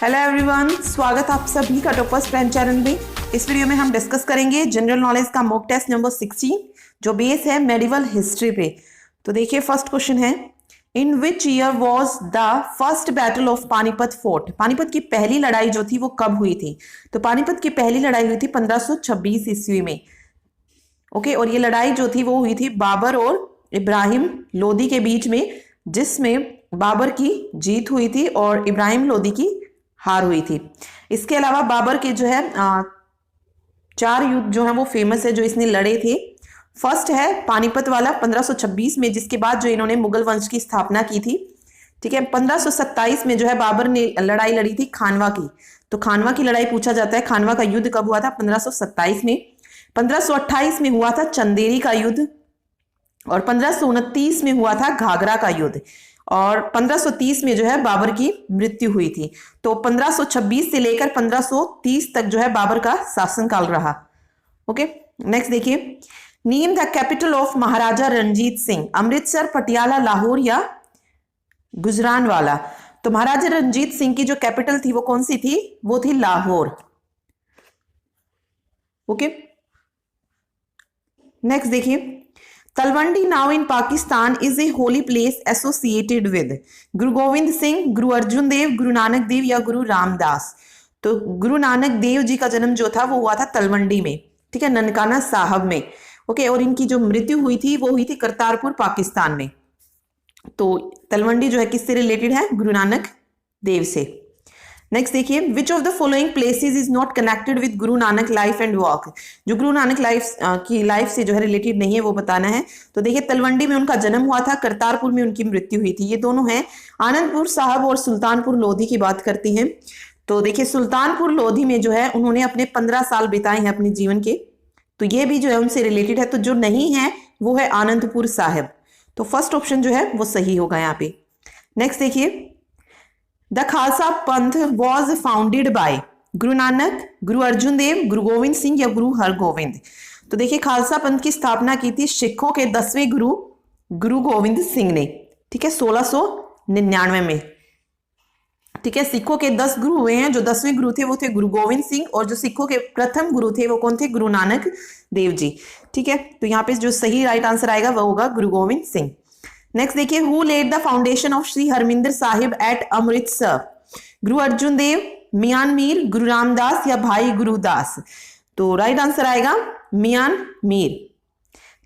Hello everyone, स्वागत आप सभी का टॉपर्स प्राइम चैनल में। इस वीडियो में हम डिस्कस करेंगे जनरल नॉलेज का मॉक टेस्ट नंबर 16 जो बेस है मेडिवल हिस्ट्री पे। तो देखिए फर्स्ट क्वेश्चन है, in which year was the first battle of Panipat fought. Panipat की पहली लड़ाई जो थी वो कब हुई थी? तो पानीपत की पहली लड़ाई हुई थी 1526 ईस्वी में। ओके, और ये लड़ाई जो थी वो हुई थी बाबर और इब्राहिम लोदी के बीच में, जिसमें बाबर की जीत हुई थी और इब्राहिम लोदी की हार हुई थी। इसके अलावा बाबर के जो है 4 युद्ध जो है वो फेमस है जो इसने लड़े थे। फर्स्ट है पानीपत वाला 1526 में, जिसके बाद जो इन्होंने मुगल वंश की स्थापना की थी। ठीक है, 1527 में जो है बाबर ने लड़ाई लड़ी थी खानवा की। तो खानवा की लड़ाई पूछा जाता है, खानवा का युद्ध कब हुआ था? 1527 में। 1528 में हुआ था चंदेरी का युद्ध, और 1529 में हुआ था घाघरा का युद्ध, और 1530 में जो है बाबर की मृत्यु हुई थी। तो 1526 से लेकर 1530 तक जो है बाबर का शासनकाल रहा। ओके, नेक्स्ट देखिए, नेम द कैपिटल ऑफ महाराजा रणजीत सिंह। अमृतसर, पटियाला, लाहौर या गुजरानवाला। तो महाराजा रणजीत सिंह की जो कैपिटल थी वो कौन सी थी? वो थी लाहौर। ओके, नेक्स्ट देखिए, Talwandi now in Pakistan is a holy place associated with. गुरु गोविंद सिंह, गुरु अर्जुन देव, गुरु नानक देव या गुरु रामदास। तो गुरु नानक देव जी का जन्म जो था वो हुआ था तलवंडी में, ठीक है, ननकाना साहब में। ओके, और इनकी जो मृत्यु हुई थी वो हुई थी करतारपुर पाकिस्तान में। तो तलवंडी जो है किससे रिलेटेड है? गुरु नानक देव से। नेक्स्ट देखिए, विच of the following places is not connected with Guru Nanak life and work. जो गुरु नानक लाइफ की लाइफ से जो है रिलेटेड नहीं है वो बताना है। तो देखिए, तलवंडी में उनका जन्म हुआ था, करतारपुर में उनकी मृत्यु हुई थी। ये दोनों हैं। आनंदपुर साहब और सुल्तानपुर लोधी की बात करते हैं। तो देखिए, सुल्तानपुर लोधी में जो है उन्होंने अपने 15 साल बिताए हैं अपने जीवन के, तो ये भी जो है उनसे रिलेटेड है। तो जो नहीं है वो है आनंदपुर साहब। तो फर्स्ट ऑप्शन जो है वो सही होगा यहाँ पे। नेक्स्ट देखिए, द खालसा पंथ was founded bye Guru Nanak, गुरु अर्जुन देव, गुरु गोविंद सिंह या गुरु हरगोविंद। तो देखिए, खालसा पंथ की स्थापना की थी सिखों के 10वें गुरु गुरु गोविंद सिंह ने, ठीक है, 1699 में। ठीक है, सिखों के 10 गुरु हुए हैं। जो 10वें गुरु थे वो थे गुरु गोविंद सिंह, और जो सिखों के प्रथम गुरु थे वो कौन थे? गुरु नानक देव जी। ठीक है, तो यहाँ पे जो सही राइट आंसर आएगा वो होगा गुरु गोविंद सिंह। नेक्स्ट देखिए, who laid the foundation of Shri Harmandir Sahib at Amritsar. Guru Arjun देव, मियान मीर, गुरु रामदास या भाई गुरुदास। तो राइट आंसर आएगा मियान मीर।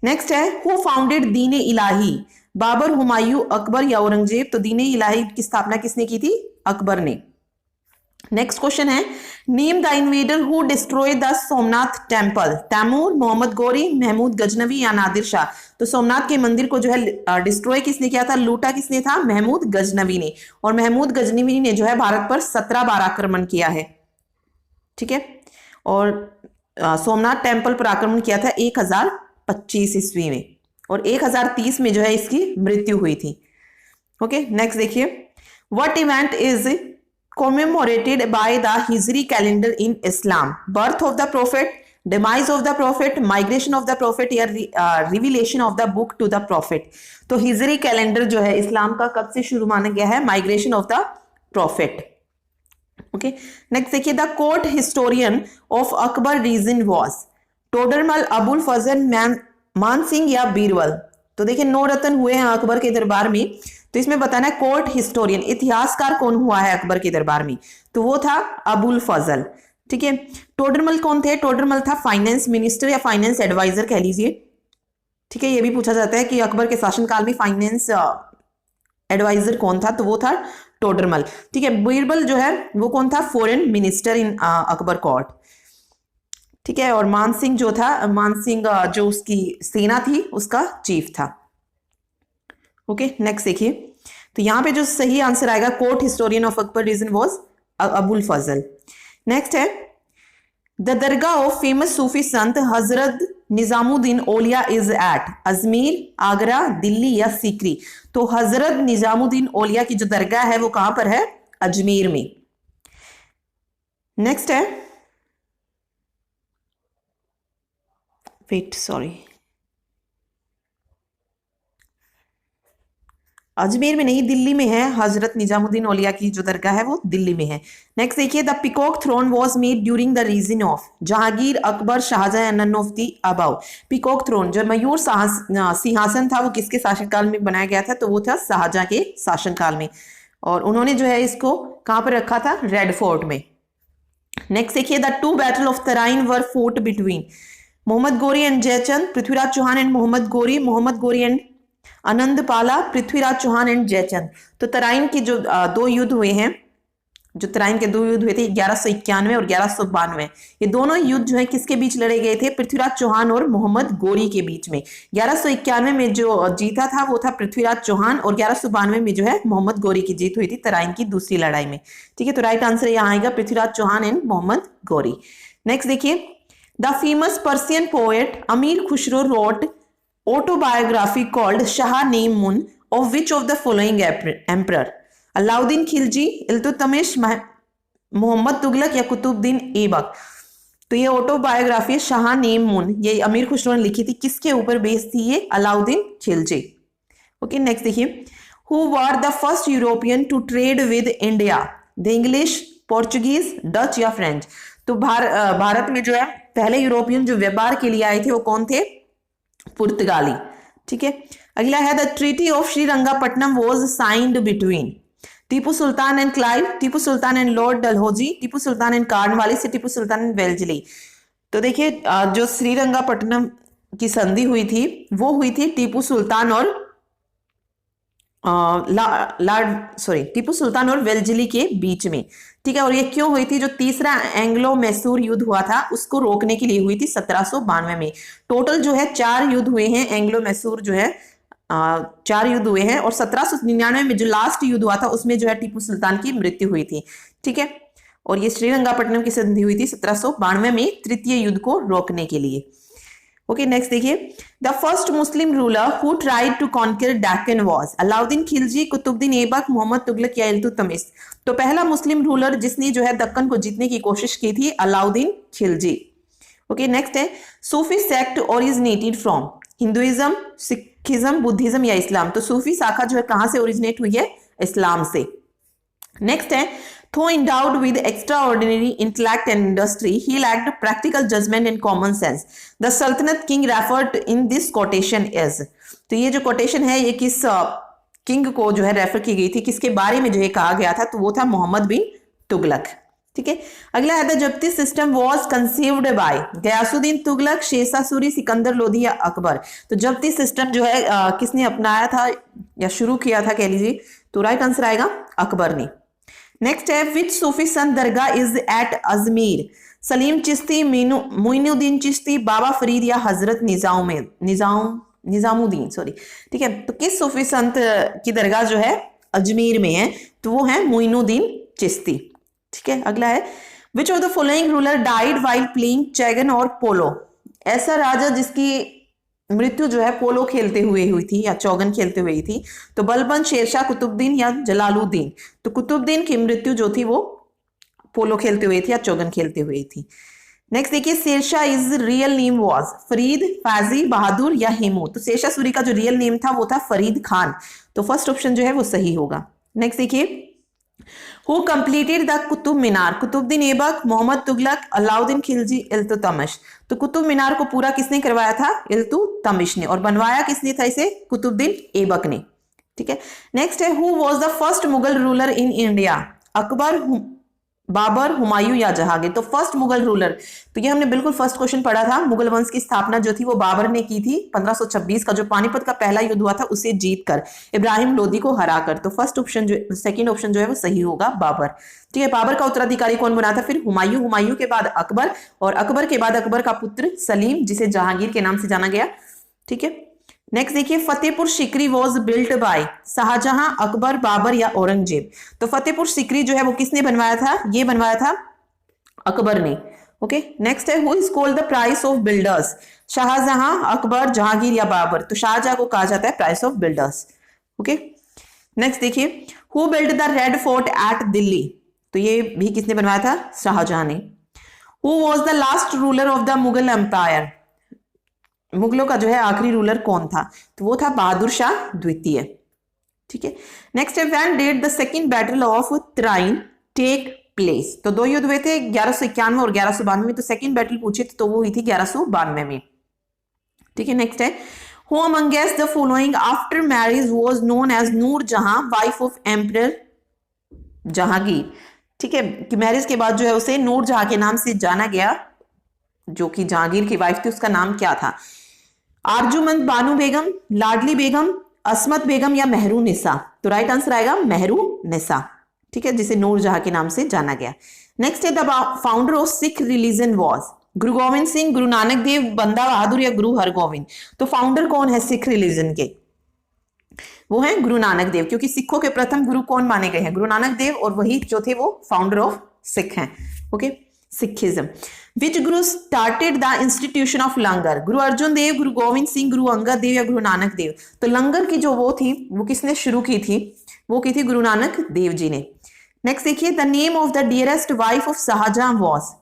नेक्स्ट है, हु फाउंडेड दीन इलाही। बाबर, हुमायूं, अकबर या औरंगजेब। तो दीन इलाही की स्थापना किसने की थी? अकबर ने। नेक्स्ट क्वेश्चन है, name the invader who destroy the Somnath temple. Taimur, Mohammad Ghori, Mahmud Ghaznavi या नादिर शाह। तो सोमनाथ के मंदिर को जो है डिस्ट्रॉय किसने किया था? लूटा किसने था? महमूद गजनवी ने। और महमूद गजनवी ने जो है भारत पर 17 बार आक्रमण किया है। ठीक है, और सोमनाथ टेम्पल पर आक्रमण किया था 1025 ईस्वी में, और 1030 में जो है इसकी मृत्यु हुई थी। ओके, नेक्स्ट देखिए, what event is commemorated by the Hijri calendar in Islam? Birth of the Prophet, demise of the Prophet, migration of the Prophet या revelation of the book to the Prophet। तो हिजरी calendar जो है इस्लाम का कब से शुरू माना गया है? Migration of the prophet. Okay, next देखिए, the court historian of Akbar reign was. Todarmal, Abul Fazal, Man Singh या बीरबल। तो देखिए, 9 रत्न हुए हैं अकबर के दरबार में, तो इसमें बताना है कोर्ट हिस्टोरियन, इतिहासकार कौन हुआ है अकबर के दरबार में? तो वो था अबुल फजल। ठीक है, टोडरमल कौन थे? टोडरमल था फाइनेंस मिनिस्टर या फाइनेंस एडवाइजर कह लीजिए। ठीक है, ये भी पूछा जाता है कि अकबर के शासनकाल में फाइनेंस एडवाइजर कौन था? तो वो था टोडरमल। ठीक है, बीरबल जो है वो कौन था? Foreign minister in Akbar court. ठीक है, और मान सिंह जो था, मान सिंह जो उसकी सेना थी उसका चीफ था। ओके, नेक्स्ट देखिए, तो यहां पे जो सही आंसर आएगा court historian of Akbar reign was Abul Fazl. Next है, the dargah of famous Sufi sant Hazrat Nizamuddin Auliya is at Ajmer, Agra, Delhi या सीकरी। तो हजरत निजामुद्दीन औलिया की जो दरगाह है वो कहां पर है? अजमेर में। नेक्स्ट है, वेट सॉरी, अजमेर में नहीं, दिल्ली में है। हजरत निजामुद्दीन औलिया की जो दरगाह है वो दिल्ली में है। नेक्स्ट देखिए, the peacock throne was made during the reign of Jahangir, Akbar, Shahjahan, none of the above. Peacock throne जो मयूर सिंहासन था वो किसके शासनकाल में बनाया गया था? तो वो था शाहजहां के शासनकाल में, और उन्होंने जो है इसको कहां पर रखा था? रेड फोर्ट में। नेक्स्ट देखिए, the two battle of Tarain were fought between Mohammad Ghori and Jaichand, Prithviraj Chauhan and Mohammad Ghori and Anandpala, Prithviraj Chauhan and Jaichand. तो तराइन के जो दो युद्ध हुए हैं, जो तराइन के दो युद्ध हुए थे 1191 और 1192, ये दोनों युद्ध जो है किसके बीच लड़े गए थे? पृथ्वीराज चौहान और मोहम्मद गोरी के बीच में। 1191 में जो जीता था वो था पृथ्वीराज चौहान, और 1192 में जो है मोहम्मद गोरी की जीत हुई थी तराइन की दूसरी लड़ाई में। ठीक है, तो राइट आंसर यहाँ आएगा पृथ्वीराज चौहान एंड मोहम्मद गोरी। नेक्स्ट देखिए, the famous Persian poet Amir Khusro wrote autobiography called Shah-Neam-Mun of which of the following emperor? Alauddin Khilji, Iltutmish, Mohammad Tughlaq या कुतुबुद्दीन ऐबक। तो ये ऑटोबायोग्राफी शाह-नेम-मुन, ये अमीर खुसरो ने लिखी थी। किसके ऊपर बेस्ड थी ये? अलाउद्दीन खिलजी। ओके, नेक्स्ट देखिए, who were the first European to trade with India? The English, Portuguese, Dutch या फ्रेंच? तो भारत में जो है पहले यूरोपियन जो व्यापार के लिए आए थे वो कौन थे? पुर्तगाली। ठीक है, अगला है the treaty of Srirangapatnam was signed between Tipu Sultan and Clive, Tipu Sultan and lord Dalhousie, Tipu Sultan and Cornwallis, Tipu Sultan and Wellesley. तो देखिए, जो श्रीरंगापट्टनम की संधि हुई थी वो हुई थी टीपू सुल्तान और टीपू सुल्तान और वेल्जली के बीच में। ठीक है, और ये क्यों हुई थी? जो तीसरा एंग्लो मैसूर युद्ध हुआ था उसको रोकने के लिए हुई थी 1792 में। टोटल जो है 4 युद्ध हुए हैं, एंग्लो मैसूर जो है 4 युद्ध हुए हैं, और 1799 में जो लास्ट युद्ध हुआ था उसमें जो है टीपू सुल्तान की मृत्यु हुई थी। ठीक है, और ये श्रीरंगापट्टनम की संधि हुई थी 1792 में तृतीय युद्ध को रोकने के लिए। ओके, नेक्स्ट देखिए, the first Muslim ruler who tried to conquer Deccan was Alauddin Khilji, Qutubuddin Aibak, Mohammad Tughlaq या इल्तुतमिश। तो पहला मुस्लिम रूलर जिसने जो है दक्कन को जीतने की कोशिश की थी अलाउद्दीन खिलजी। ओके, नेक्स्ट है, Sufi sect originated from Hinduism, Sikhism, Buddhism या इस्लाम। तो सूफी शाखा जो है कहां से ओरिजिनेट हुई है? इस्लाम से। नेक्स्ट है, though endowed with extraordinary intellect and industry, he lacked practical judgment and common sense. The Sultanate king referred in this quotation is, तो ये जो quotation है ये किस किंग को जो है रेफर की गई थी, किसके बारे में जो है कहा गया था? तो वो था मोहम्मद बिन तुगलक। ठीक है, अगला है, the zabti system was conceived by Ghiyasuddin Tughlaq, Shershah Suri, Sikandar Lodi या अकबर। तो जब्ती सिस्टम जो है किसने अपनाया था या शुरू किया था कह लीजिए? तो राइट आंसर आएगा अकबर ने। नेक्स्ट है, विच सूफी संत दरगाह इज एट अजमेर? सलीम चिश्ती, मोइनुद्दीन चिश्ती, बाबा फरीद या हजरत निजामुद्दीन सॉरी। ठीक है, तो किस सूफी संत की दरगाह जो है अजमेर में है? तो वो है मोइनुद्दीन चिश्ती। ठीक है, अगला है, which of the following ruler died while playing chaugan और पोलो? ऐसा राजा जिसकी मृत्यु जो है पोलो खेलते हुए हुई थी या चौगन खेलते हुए थी? तो बलबन, शेरशाह, कुतुबुद्दीन या जलालुद्दीन। तो कुतुबुद्दीन की मृत्यु जो थी वो पोलो खेलते हुए थी या चौगन खेलते हुए थी। नेक्स्ट देखिए, Shershah is real name was Farid, Fazi, Bahadur या हेमू। तो शेरशाह सूरी का जो रियल नेम था वो था फरीद खान। तो फर्स्ट ऑप्शन जो है वो सही होगा। नेक्स्ट देखिए, who completed the Qutub Minar? Qutubuddin Aibak, Mohammad Tughlaq, Alauddin Khilji, Iltutmish. तो कुतुब मीनार को पूरा किसने करवाया था? इल्तुतमिश ने, और बनवाया किसने था इसे? कुतुबुद्दीन ऐबक ने। ठीक है, नेक्स्ट है, who was the first Mughal ruler in India? Akbar, Babur, Humayun या जहांगीर। तो फर्स्ट मुगल रूलर, तो ये हमने बिल्कुल फर्स्ट क्वेश्चन पढ़ा था। मुगल वंश की स्थापना जो थी वो बाबर ने की थी 1526 का, जो पानीपत का पहला युद्ध हुआ था उसे जीतकर, इब्राहिम लोदी को हराकर। तो फर्स्ट ऑप्शन जो सेकंड ऑप्शन जो है वो सही होगा, बाबर। ठीक है, बाबर का उत्तराधिकारी कौन बना था फिर? हुमायूं, हुमायूं के बाद अकबर, और अकबर के बाद अकबर का पुत्र सलीम, जिसे जहांगीर के नाम से जाना गया। ठीक है, नेक्स्ट देखिए, Fatehpur Sikri was built by Shahjahan, Akbar, Babur या औरंगजेब। तो फतेहपुर सिकरी जो है वो किसने बनवाया था? ये बनवाया था अकबर ने। ओके, नेक्स्ट है, who is called the prince of builders? Shahjahan, Akbar, Jahangir या बाबर। तो शाहजहां को कहा जाता है prince of builders. Okay, next देखिए, who build the red fort at Delhi? तो ये भी किसने बनवाया था? शाहजहां ने। Who was the last ruler of the Mughal empire? मुगलों का जो है आखिरी रूलर कौन था? तो वो था बहादुर शाह द्वितीय। ठीक है। नेक्स्ट है when did the second battle of Tarain take place. तो दो युद्ध हुए थे 1191 और 1192 में, तो सेकंड बैटल पूछे तो वो हुई थी 1192 में। ठीक है। नेक्स्ट है who amongst the following after marriage was known as Nur Jahan wife of emperor Jahangir. ठीक है, कि मैरिज के बाद जो है उसे नूर जहां के नाम से जाना गया, जो कि जहांगीर की वाइफ थी, उसका नाम क्या था? आरजुमंद बानो बेगम, लाडली बेगम, असमत बेगम या मेहरू निसा। तो राइट आंसर आएगा मेहरू निसा। ठीक है, जिसे नूर जहां के नाम से जाना गया। नेक्स्ट है the founder of Sikh religion was गुरु गोविंद सिंह, गुरु नानक देव, बंदा बहादुर या गुरु हरगोविंद। तो फाउंडर कौन है सिख रिलीजन के? वो है गुरु नानक देव, क्योंकि सिखों के प्रथम गुरु कौन माने गए हैं? गुरु नानक देव, और वही जो थे वो फाउंडर ऑफ सिख हैं। Okay, Sikhism. Which guru started the institution of langar? Guru Arjun देव, गुरु गोविंद सिंह, गुरु अंगद देव या गुरु नानक देव। तो लंगर की जो वो थी वो किसने शुरू की थी? वो की थी गुरु नानक देव जी ने। नेक्स्ट देखिए the name of the dearest wife of Shahjahan was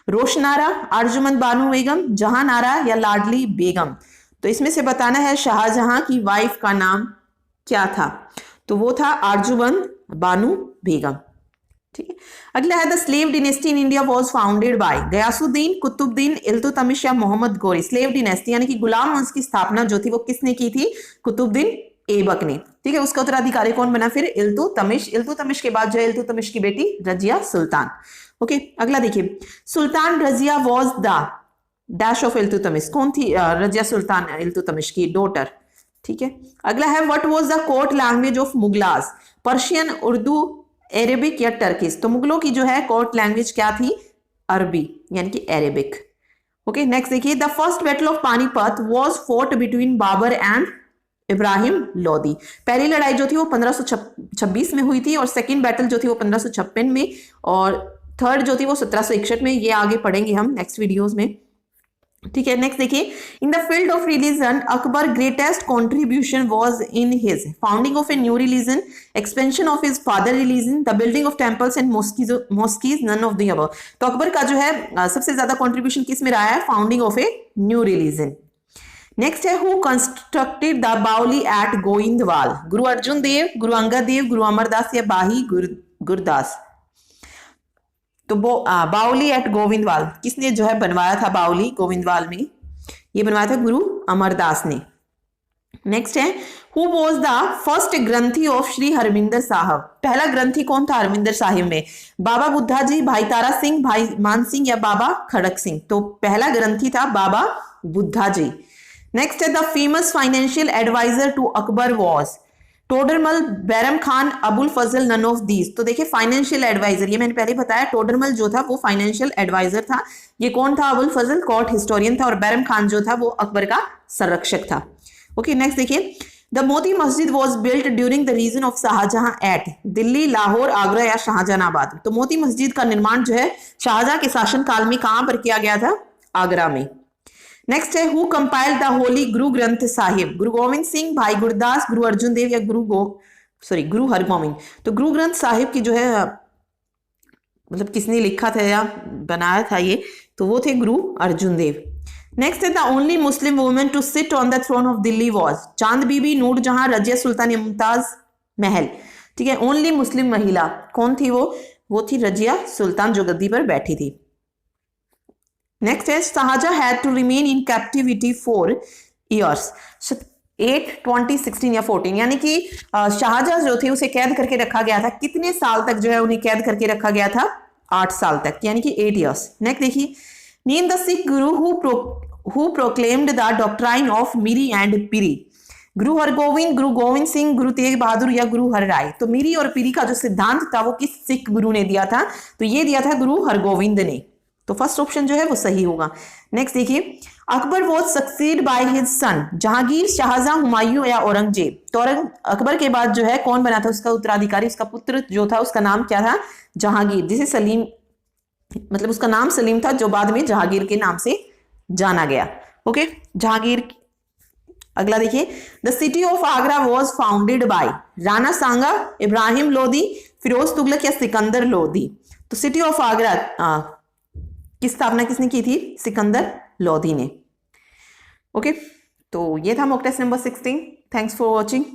Roshanara, Arjumand Banu Begum, Jahanara या लाडली बेगम। तो इसमें से बताना है शाहजहां की वाइफ का नाम क्या था? तो वो था अर्जुमंद बानो बेगम। ठीक है। अगला है the slave dynasty in India was founded by Ghiyasuddin, Qutubuddin, Iltutmish या मोहम्मद गोरी। स्लेव डिनेस्टी यानी कि गुलाम वंश की स्थापना जो थी वो किसने की थी? कुतुबुद्दीन ऐबक ने। ठीक है, उसका उत्तराधिकारी कौन बना फिर? इल्तुतमिश। इल्तुतमिश के बाद जो है इल्तुतमिश की बेटी रजिया सुल्तान। ओके, अगला देखिए Sultan Razia was the dash of Iltutmish. कौन थी रजिया सुल्तान इल्तुतमिश की डॉटर? ठीक है। अगला है what was the court language of Mughals? Persian, Urdu, Arabic या टर्किश। तो मुगलों की जो है कोर्ट लैंग्वेज क्या थी? अरबी यानी कि अरेबिक। ओके, नेक्स्ट देखिए the first battle of Panipat was fought between Babur and Ibrahim Lodi. पहली लड़ाई जो थी वो 1526 में हुई थी, और सेकंड बैटल जो थी वो 1556 में, और थर्ड जो थी वो 1761 में। ये आगे पढ़ेंगे हम नेक्स्ट वीडियोस में। ठीक है। नेक्स्ट देखिए in the field of religion Akbar greatest contribution was in his founding of a new religion, expansion of his father religion, the building of temples and mosques, none of the above. तो अकबर का जो है सबसे ज्यादा contribution किस में रहा है? Founding of a new religion. Next है हु कंस्ट्रक्टेड द बाउली एट गोइंदवाल? गुरु अर्जुन देव, गुरु अंगद देव, गुरु अमरदास या बाही गुरदास। तो बाउली एट गोविंदवाल किसने जो है बनवाया था? बाउली गोविंदवाल में ये बनवाया था गुरु अमरदास ने। नेक्स्ट है who was the first granthi of Shri Harmandir Sahab? पहला ग्रंथी कौन था हरमिंदर साहिब में? बाबा बुद्धा जी, भाई तारा सिंह, भाई मान सिंह या बाबा खड़क सिंह। तो पहला ग्रंथी था बाबा बुद्धा जी। नेक्स्ट है the famous financial adviser to Akbar was Todarmal, Bairam Khan, Abul Fazl, none of these. तो देखिए फाइनेंशियल एडवाइजर, ये मैंने पहले बताया, टोडरमल जो था वो फाइनेंशियल एडवाइजर था। ये कौन था? अबुल फजल कोर्ट हिस्टोरियन था, और बैरम खान जो था वो अकबर का संरक्षक था। ओके, नेक्स्ट देखिए the Moti Masjid was built during the reign of Shahjahan at Delhi, Lahore, Agra या शाहजहानाबाद। तो मोती मस्जिद का निर्माण जो है शाहजहां के शासनकाल में कहां पर किया गया था? आगरा में। नेक्स्ट है who compiled the Holi Guru Granth Sahib? गुरु गोविंद सिंह, भाई गुरदास, गुरु अर्जुन देव या गुरु हरगोविंद। तो गुरु ग्रंथ साहिब की जो है मतलब किसने लिखा था या बनाया था ये? तो वो थे गुरु अर्जुन देव। नेक्स्ट है the only Muslim women to sit on the throne of Delhi was Chand Bibi, नूर जहां, रजिया सुल्तान या मुमताज महल। ठीक है, ओनली मुस्लिम महिला कौन थी? वो थी रजिया सुल्तान जो गद्दी पर बैठी थी। नेक्स्ट है Shahjahan had to remain in captivity for years 8, 20, 16 या 14, यानी कि शाहजहां जो थे उसे कैद करके रखा गया था। कितने साल तक जो है उन्हें कैद करके रखा गया था? 8 साल तक, यानी कि 8 इयर्स। नेक्स्ट देखिए name the Sikh guru who proclaimed the doctrine of miri and piri? Guru Hargobind, गुरु गोविंद सिंह, गुरु तेग बहादुर या गुरु हरराय। तो मीरी और पीरी का जो सिद्धांत था वो किस सिख गुरु ने दिया था? तो ये दिया था गुरु हरगोविंद ने। तो फर्स्ट ऑप्शन जो है वो सही होगा। नेक्स्ट देखिए Akbar was succeed by his son Jahangir, Shahjahan, Humayun या औरंगजेब। तो अकबर के बाद जो है कौन बना था उसका उत्तराधिकारी? उसका पुत्र जो था उसका नाम क्या था? जहांगीर, जिसे सलीम मतलब उसका नाम सलीम था, जो बाद में जहांगीर के नाम से जाना गया। ओके, जहांगीर। अगला देखिए the city of Agra was founded by Rana Sanga, Ibrahim Lodi, Firoz Tughlaq या सिकंदर लोदी। तो सिटी ऑफ आगरा की स्थापना किसने की थी? सिकंदर लोदी ने। ओके, तो ये था mock test number 16। Thanks for watching.